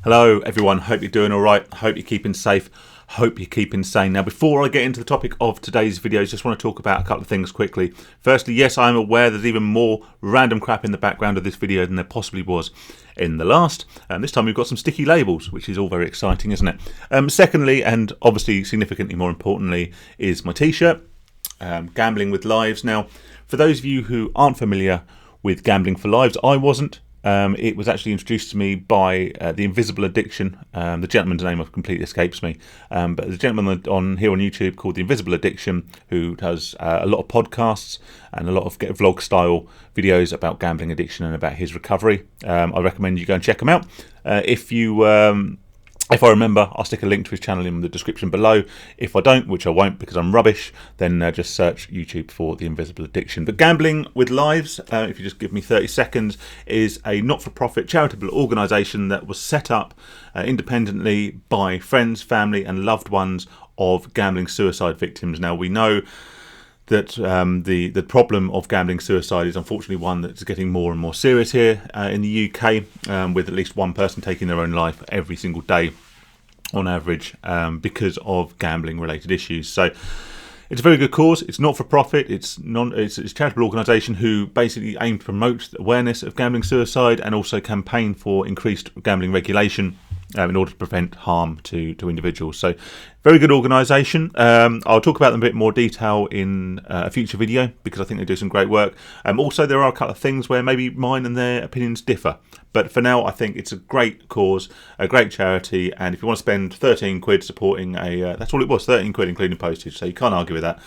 Hello everyone, hope you're doing alright, hope you're keeping safe, hope you're keeping sane. Now before I get into the topic of today's videos, just want to talk about a couple of things quickly. Firstly, yes, I'm aware there's even more random crap in the background of this video than there possibly was in the last. This time we've got some sticky labels, which is all very exciting, isn't it? Secondly, and obviously significantly more importantly, is my t-shirt, Gambling with Lives. Now, for those of you who aren't familiar with Gambling for Lives, I wasn't. It was actually introduced to me by the Invisible Addiction. The gentleman's name completely escapes me, but there's a gentleman on here on YouTube called the Invisible Addiction who does a lot of podcasts and a lot of vlog style videos about gambling addiction and about his recovery. I recommend you go and check him out. If I remember, I'll stick a link to his channel in the description below. If I don't, which I won't because I'm rubbish, then just search YouTube for The Invisible Addiction. But Gambling with Lives, if you just give me 30 seconds, is a not-for-profit charitable organisation that was set up independently by friends, family and loved ones of gambling suicide victims. Now, we know that the problem of gambling suicide is unfortunately one that's getting more and more serious here in the UK, with at least one person taking their own life every single day on average because of gambling related issues. So it's a very good cause. It's not for profit. It's a charitable organisation who basically aim to promote the awareness of gambling suicide and also campaign for increased gambling regulation in order to prevent harm to individuals. So very good organisation. I'll talk about them in a bit more detail in a future video because I think they do some great work. Also, there are a couple of things where maybe mine and their opinions differ. But for now, I think it's a great cause, a great charity. And if you want to spend 13 quid supporting that's all it was, 13 quid including postage. So you can't argue with that.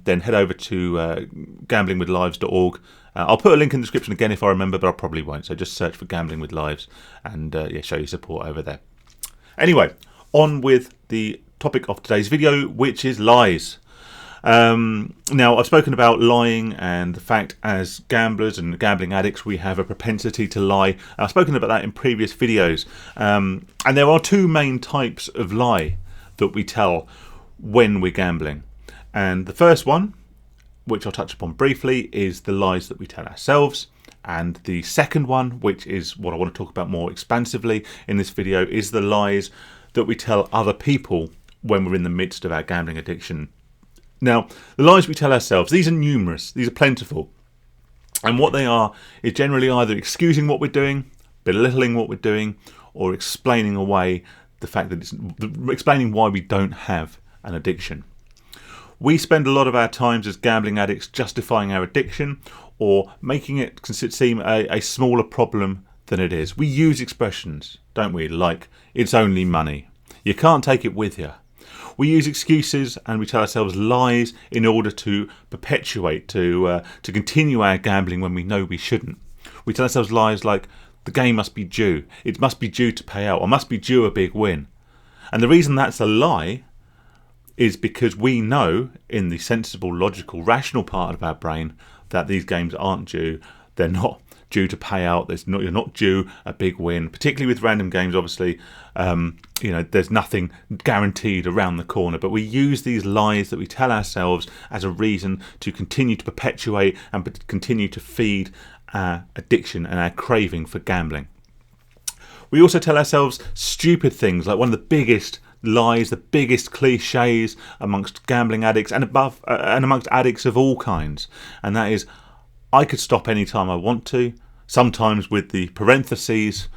Then head over to gamblingwithlives.org. I'll put a link in the description again if I remember, but I probably won't. So just search for Gambling with Lives and show your support over there. Anyway, on with the topic of today's video, which is lies. Now, I've spoken about lying and the fact as gamblers and gambling addicts we have a propensity to lie. I've spoken about that in previous videos. And there are two main types of lie that we tell when we're gambling. And the first one, which I'll touch upon briefly, is the lies that we tell ourselves. And the second one, which is what I want to talk about more expansively in this video, is the lies that we tell other people when we're in the midst of our gambling addiction. Now, the lies we tell ourselves, these are numerous, these are plentiful. And what they are is generally either excusing what we're doing, belittling what we're doing, or explaining away the fact that explaining why we don't have an addiction. We spend a lot of our times as gambling addicts justifying our addiction or making it seem a smaller problem than it is. We use expressions, don't we, like, it's only money. You can't take it with you. We use excuses and we tell ourselves lies in order to perpetuate, to continue our gambling when we know we shouldn't. We tell ourselves lies like, the game must be due. It must be due to pay out or must be due a big win. And the reason that's a lie is because we know in the sensible, logical, rational part of our brain that these games aren't due. They're not due to pay out. You're not due a big win, particularly with random games. Obviously, there's nothing guaranteed around the corner. But we use these lies that we tell ourselves as a reason to continue to perpetuate and continue to feed our addiction and our craving for gambling. We also tell ourselves stupid things, like one of the biggest lies, the biggest cliches amongst gambling addicts and amongst addicts of all kinds, and that is, I could stop any time I want to, sometimes with the parentheses,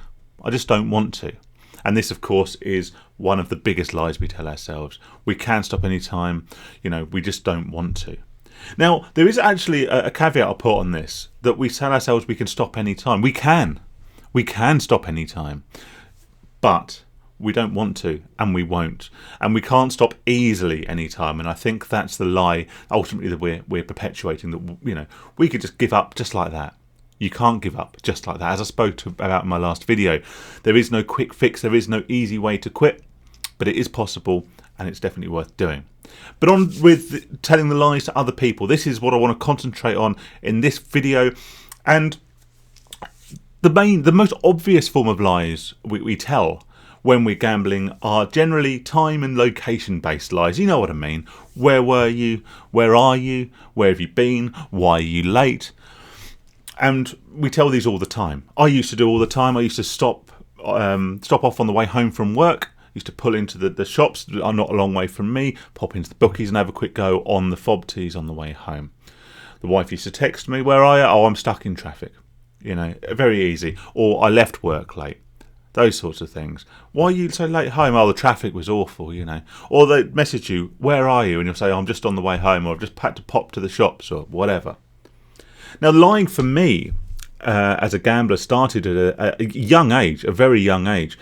I just don't want to. And this, of course, is one of the biggest lies we tell ourselves. We can stop any time, we just don't want to. Now, there is actually a caveat I'll put on this, that we tell ourselves we can stop any time. We can stop any time, but we don't want to, and we won't, and we can't stop easily anytime. And I think that's the lie ultimately that we're perpetuating, that we could just give up just like that. You can't give up just like that. As I spoke about in my last video, there is no quick fix, there is no easy way to quit, but it is possible and it's definitely worth doing. But on with telling the lies to other people, this is what I want to concentrate on in this video. And the most obvious form of lies we tell when we're gambling are generally time and location based lies. You know what I mean. Where were you? Where are you? Where have you been? Why are you late? And we tell these all the time. I used to do all the time. I used to stop stop off on the way home from work. Used to pull into the shops that are not a long way from me, pop into the bookies and have a quick go on the fob teas on the way home. The wife used to text me, "Where are you?" "Oh, I'm stuck in traffic." Very easy. Or, "I left work late." Those sorts of things. "Why are you so late home?" "Oh, the traffic was awful, Or they message you, "Where are you?" And you'll say, "Oh, I'm just on the way home," or "I've just had to pop to the shops," or whatever. Now, lying for me, as a gambler, started at a young age, a very young age.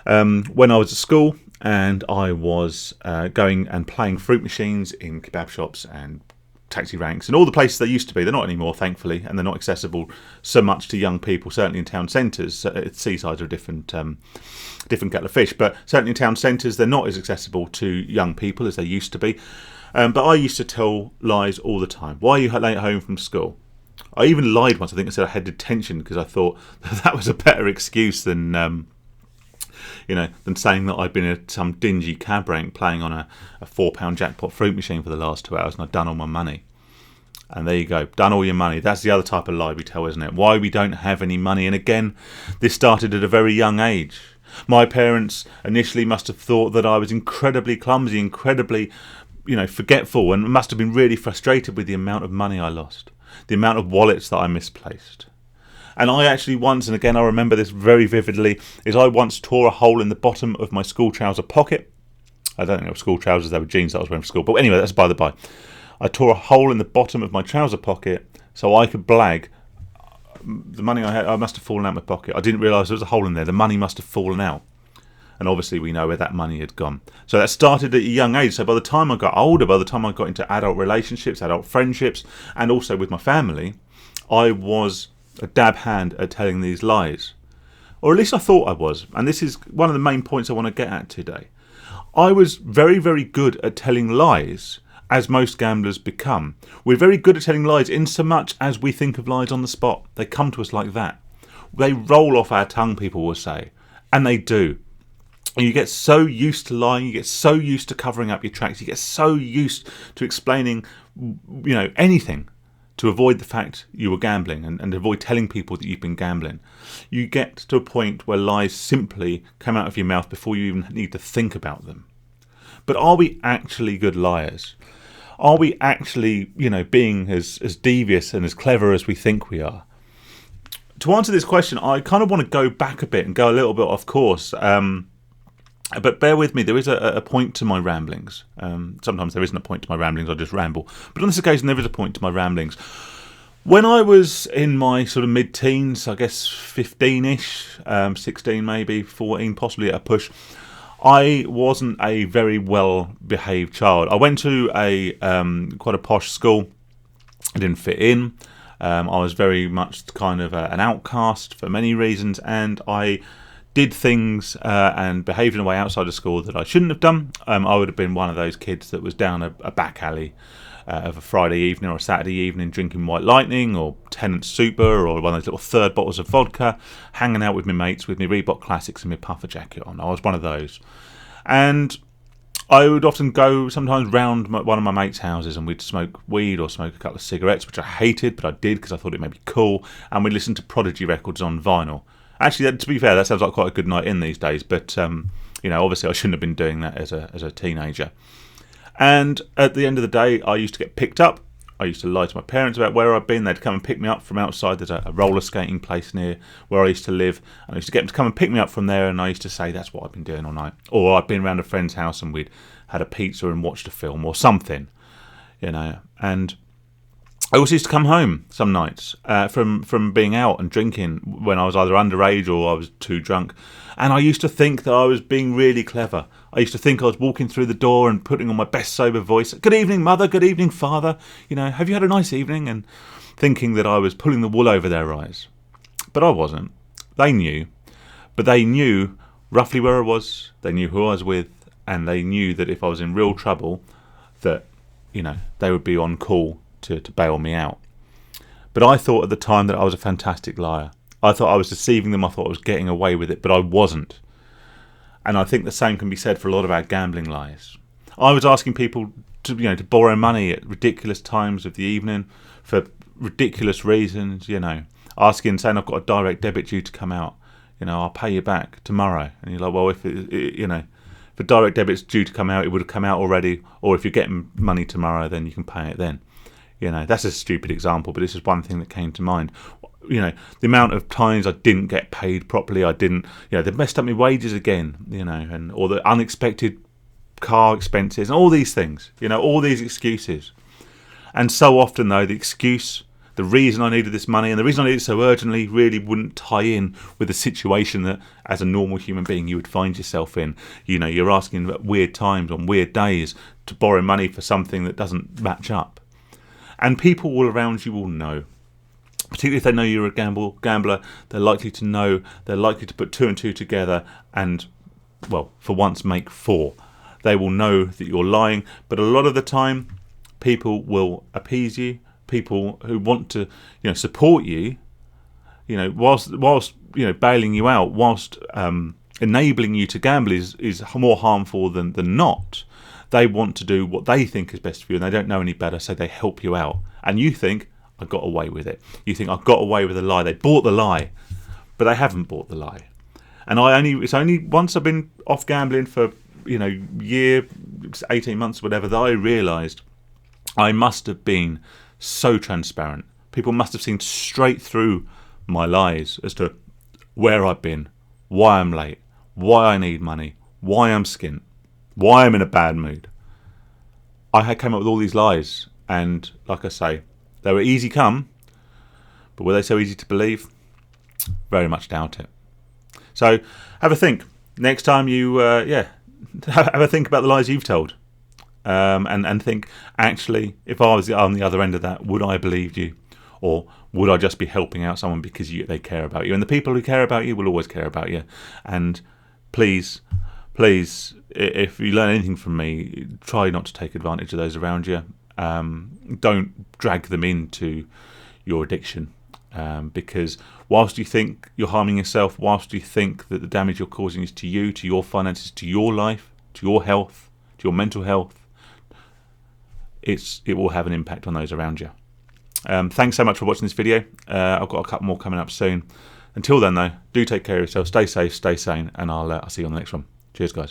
When I was at school and I was going and playing fruit machines in kebab shops and taxi ranks and all the places they used to be. They're not anymore, thankfully, and they're not accessible so much to young people, certainly in town centres. Seasides are a different kettle of fish, but certainly in town centres they're not as accessible to young people as they used to be. But I used to tell lies all the time. "Why are you late home from school?" I even lied once. I think I said I had detention because I thought that was a better excuse than saying that I'd been at some dingy cab rank playing on a £4 jackpot fruit machine for the last 2 hours and I'd done all my money. And there you go, done all your money. That's the other type of lie we tell, isn't it? Why we don't have any money. And again, this started at a very young age. My parents initially must have thought that I was incredibly clumsy, incredibly, forgetful, and must have been really frustrated with the amount of money I lost, the amount of wallets that I misplaced. And I actually once, and again I remember this very vividly, is I once tore a hole in the bottom of my school trouser pocket. I don't think they were school trousers, they were jeans that I was wearing for school. But anyway, that's by the by. I tore a hole in the bottom of my trouser pocket so I could blag the money I had. I must have fallen out of my pocket. I didn't realise there was a hole in there. The money must have fallen out. And obviously we know where that money had gone. So that started at a young age. So by the time I got older, by the time I got into adult relationships, adult friendships, and also with my family, I was a dab hand at telling these lies. Or at least I thought I was. And this is one of the main points I want to get at today. I was very, very good at telling lies, as most gamblers become. We're very good at telling lies in so much as we think of lies on the spot. They come to us like that. They roll off our tongue, people will say. And they do. And you get so used to lying, you get so used to covering up your tracks, you get so used to explaining, anything to avoid the fact you were gambling and avoid telling people that you've been gambling. You get to a point where lies simply come out of your mouth before you even need to think about them. But are we actually good liars? Are we actually, being as devious and as clever as we think we are? To answer this question, I kind of want to go back a bit and go a little bit off course. But bear with me, there is a point to my ramblings. Sometimes there isn't a point to my ramblings, I just ramble. But on this occasion, there is a point to my ramblings. When I was in my sort of mid-teens, I guess 15-ish, 16 maybe, 14, possibly at a push, I wasn't a very well-behaved child. I went to a quite a posh school. I didn't fit in. I was very much kind of an outcast for many reasons, and I did things and behaved in a way outside of school that I shouldn't have done. I would have been one of those kids that was down a back alley of a Friday evening or a Saturday evening drinking White Lightning or Tennant Super or one of those little third bottles of vodka, hanging out with my mates with my Reebok Classics and my puffer jacket on. I was one of those. And I would often go sometimes round one of my mates' houses and we'd smoke weed or smoke a couple of cigarettes, which I hated, but I did because I thought it made me cool. And we'd listen to Prodigy records on vinyl. Actually, to be fair, that sounds like quite a good night in these days, but obviously I shouldn't have been doing that as a teenager. And at the end of the day, I used to get picked up. I used to lie to my parents about where I'd been. They'd come and pick me up from outside. There's a roller skating place near where I used to live. And I used to get them to come and pick me up from there, and I used to say that's what I've been doing all night. Or I'd been around a friend's house and we'd had a pizza and watched a film or something, And I also used to come home some nights from being out and drinking when I was either underage or I was too drunk. And I used to think that I was being really clever. I used to think I was walking through the door and putting on my best sober voice. "Good evening, mother. Good evening, father. Have you had a nice evening?" And thinking that I was pulling the wool over their eyes. But I wasn't. They knew. But they knew roughly where I was. They knew who I was with. And they knew that if I was in real trouble, that, they would be on call to bail me out. But I thought at the time that I was a fantastic liar. I thought I was deceiving them. I thought I was getting away with it, but I wasn't. And I think the same can be said for a lot of our gambling lies. I was asking people to borrow money at ridiculous times of the evening for ridiculous reasons, asking, saying I've got a direct debit due to come out. I'll pay you back tomorrow. And you're like, well, if if a direct debit's due to come out, it would have come out already. Or if you're getting money tomorrow, then you can pay it then. That's a stupid example, but this is one thing that came to mind. The amount of times I didn't get paid properly, they messed up my wages again, or the unexpected car expenses and all these things, all these excuses. And so often, though, the reason I needed this money and the reason I needed it so urgently really wouldn't tie in with the situation that, as a normal human being, you would find yourself in. You're asking at weird times on weird days to borrow money for something that doesn't match up. And people all around you will know. Particularly if they know you're a gambler, they're likely to know, they're likely to put two and two together and, well, for once make four. They will know that you're lying, but a lot of the time, people will appease you. People who want to, support you, whilst bailing you out, whilst enabling you to gamble is more harmful than not. They want to do what they think is best for you, and they don't know any better, so they help you out. And you think, I got away with it. You think, I got away with a lie. They bought the lie, but they haven't bought the lie. And it's only once I've been off gambling for year, 18 months, whatever, that I realised I must have been so transparent. People must have seen straight through my lies as to where I've been, why I'm late, why I need money, why I'm skint, why I'm in a bad mood. I had come up with all these lies, and like I say, they were easy come, but were they so easy to believe? Very much doubt it. So have a think. Next time you, have a think about the lies you've told. And think, actually, if I was on the other end of that, would I believe you? Or would I just be helping out someone because they care about you? And the people who care about you will always care about you. And please, if you learn anything from me, try not to take advantage of those around you. Don't drag them into your addiction. Because whilst you think you're harming yourself, whilst you think that the damage you're causing is to you, to your finances, to your life, to your health, to your mental health, it will have an impact on those around you. Thanks so much for watching this video. I've got a couple more coming up soon. Until then, though, do take care of yourself, stay safe, stay sane, and I'll see you on the next one. Cheers, guys.